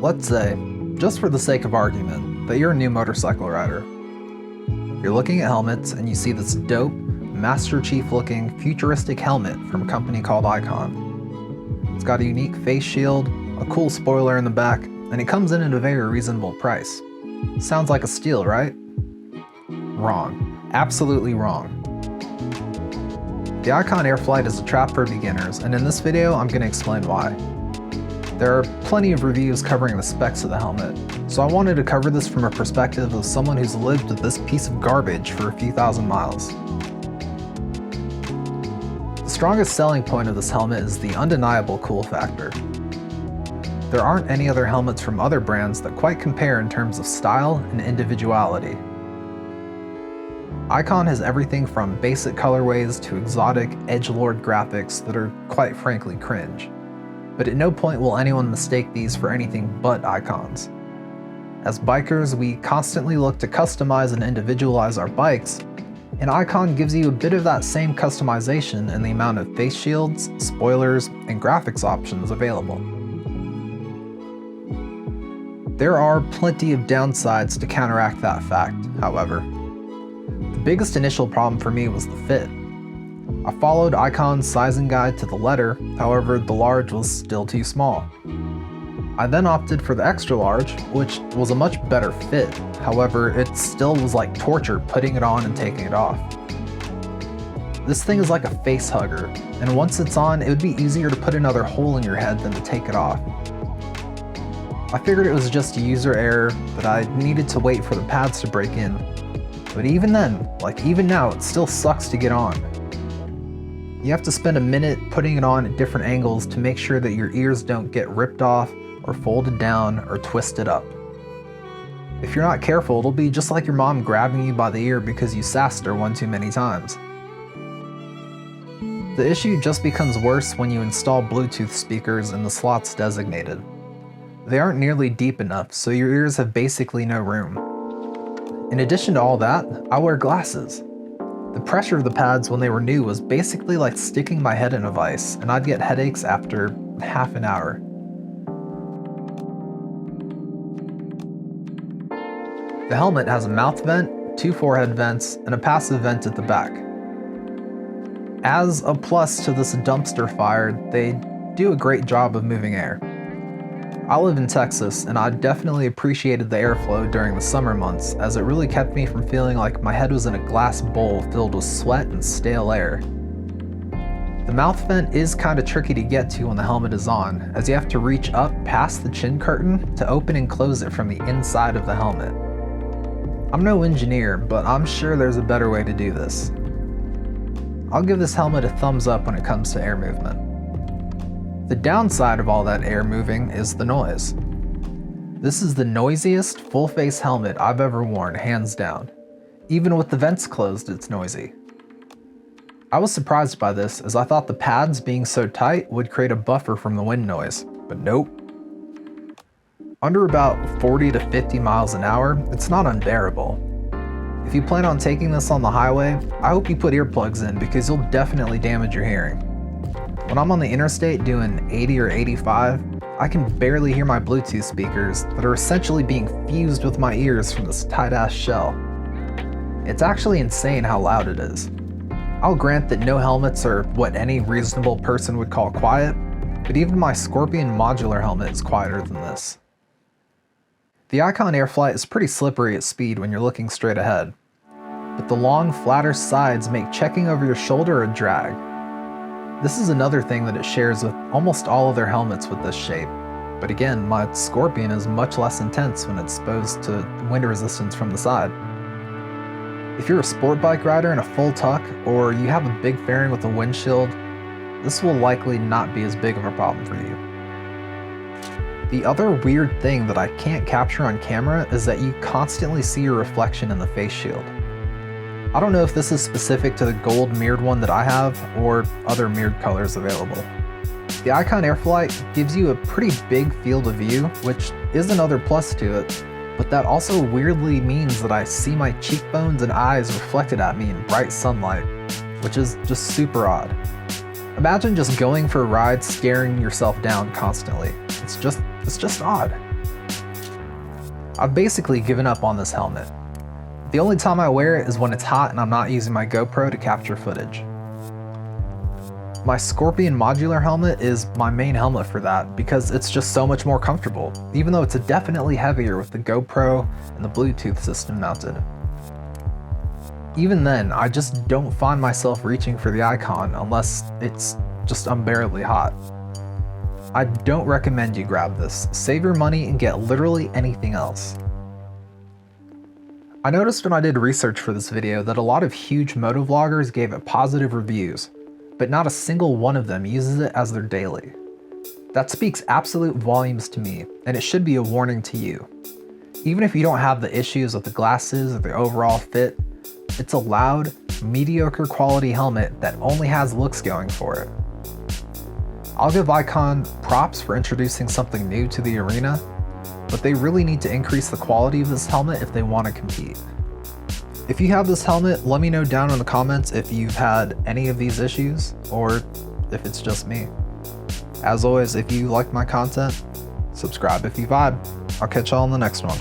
Let's say, just for the sake of argument, that you're a new motorcycle rider. You're looking at helmets and you see this dope, Master Chief looking futuristic helmet from a company called Icon. It's got a unique face shield, a cool spoiler in the back, and it comes in at a very reasonable price. Sounds like a steal, right? Wrong. Absolutely wrong. The Icon Airflite is a trap for beginners, and in this video I'm going to explain why. There are plenty of reviews covering the specs of the helmet, so I wanted to cover this from a perspective of someone who's lived with this piece of garbage for a few thousand miles. The strongest selling point of this helmet is the undeniable cool factor. There aren't any other helmets from other brands that quite compare in terms of style and individuality. Icon has everything from basic colorways to exotic, edgelord graphics that are quite frankly cringe. But at no point will anyone mistake these for anything but icons. As bikers, we constantly look to customize and individualize our bikes, and Icon gives you a bit of that same customization in the amount of face shields, spoilers, and graphics options available. There are plenty of downsides to counteract that fact, however. The biggest initial problem for me was the fit. I followed Icon's sizing guide to the letter, however the large was still too small. I then opted for the extra large, which was a much better fit, however it still was like torture putting it on and taking it off. This thing is like a face hugger, and once it's on it would be easier to put another hole in your head than to take it off. I figured it was just a user error, that I needed to wait for the pads to break in. But even then, even now, it still sucks to get on. You have to spend a minute putting it on at different angles to make sure that your ears don't get ripped off or folded down or twisted up. If you're not careful, it'll be just like your mom grabbing you by the ear because you sassed her one too many times. The issue just becomes worse when you install Bluetooth speakers in the slots designated. They aren't nearly deep enough, so your ears have basically no room. In addition to all that, I wear glasses. The pressure of the pads when they were new was basically like sticking my head in a vise, and I'd get headaches after half an hour. The helmet has a mouth vent, 2 forehead vents, and a passive vent at the back. As a plus to this dumpster fire, they do a great job of moving air. I live in Texas, and I definitely appreciated the airflow during the summer months, as it really kept me from feeling like my head was in a glass bowl filled with sweat and stale air. The mouth vent is kinda tricky to get to when the helmet is on, as you have to reach up past the chin curtain to open and close it from the inside of the helmet. I'm no engineer, but I'm sure there's a better way to do this. I'll give this helmet a thumbs up when it comes to air movement. The downside of all that air moving is the noise. This is the noisiest full-face helmet I've ever worn, hands down. Even with the vents closed, it's noisy. I was surprised by this, as I thought the pads being so tight would create a buffer from the wind noise, but nope. Under about 40 to 50 miles an hour, it's not unbearable. If you plan on taking this on the highway, I hope you put earplugs in because you'll definitely damage your hearing. When I'm on the interstate doing 80 or 85, I can barely hear my Bluetooth speakers that are essentially being fused with my ears from this tight-ass shell. It's actually insane how loud it is. I'll grant that no helmets are what any reasonable person would call quiet, but even my Scorpion modular helmet is quieter than this. The Icon Airflite is pretty slippery at speed when you're looking straight ahead, but the long, flatter sides make checking over your shoulder a drag. This is another thing that it shares with almost all other helmets with this shape, but again, my Scorpion is much less intense when it's exposed to wind resistance from the side. If you're a sport bike rider in a full tuck, or you have a big fairing with a windshield, this will likely not be as big of a problem for you. The other weird thing that I can't capture on camera is that you constantly see your reflection in the face shield. I don't know if this is specific to the gold mirrored one that I have, or other mirrored colors available. The Icon Airflite gives you a pretty big field of view, which is another plus to it, but that also weirdly means that I see my cheekbones and eyes reflected at me in bright sunlight, which is just super odd. Imagine just going for a ride staring yourself down constantly. It's just odd. I've basically given up on this helmet. The only time I wear it is when it's hot and I'm not using my GoPro to capture footage. My Scorpion modular helmet is my main helmet for that because it's just so much more comfortable, even though it's definitely heavier with the GoPro and the Bluetooth system mounted. Even then, I just don't find myself reaching for the Icon unless it's just unbearably hot. I don't recommend you grab this. Save your money and get literally anything else. I noticed when I did research for this video that a lot of huge motovloggers gave it positive reviews, but not a single one of them uses it as their daily. That speaks absolute volumes to me, and it should be a warning to you. Even if you don't have the issues with the glasses or the overall fit, it's a loud, mediocre quality helmet that only has looks going for it. I'll give Icon props for introducing something new to the arena, but they really need to increase the quality of this helmet if they want to compete. If you have this helmet, let me know down in the comments if you've had any of these issues, or if it's just me. As always, if you like my content, subscribe if you vibe. I'll catch y'all in the next one.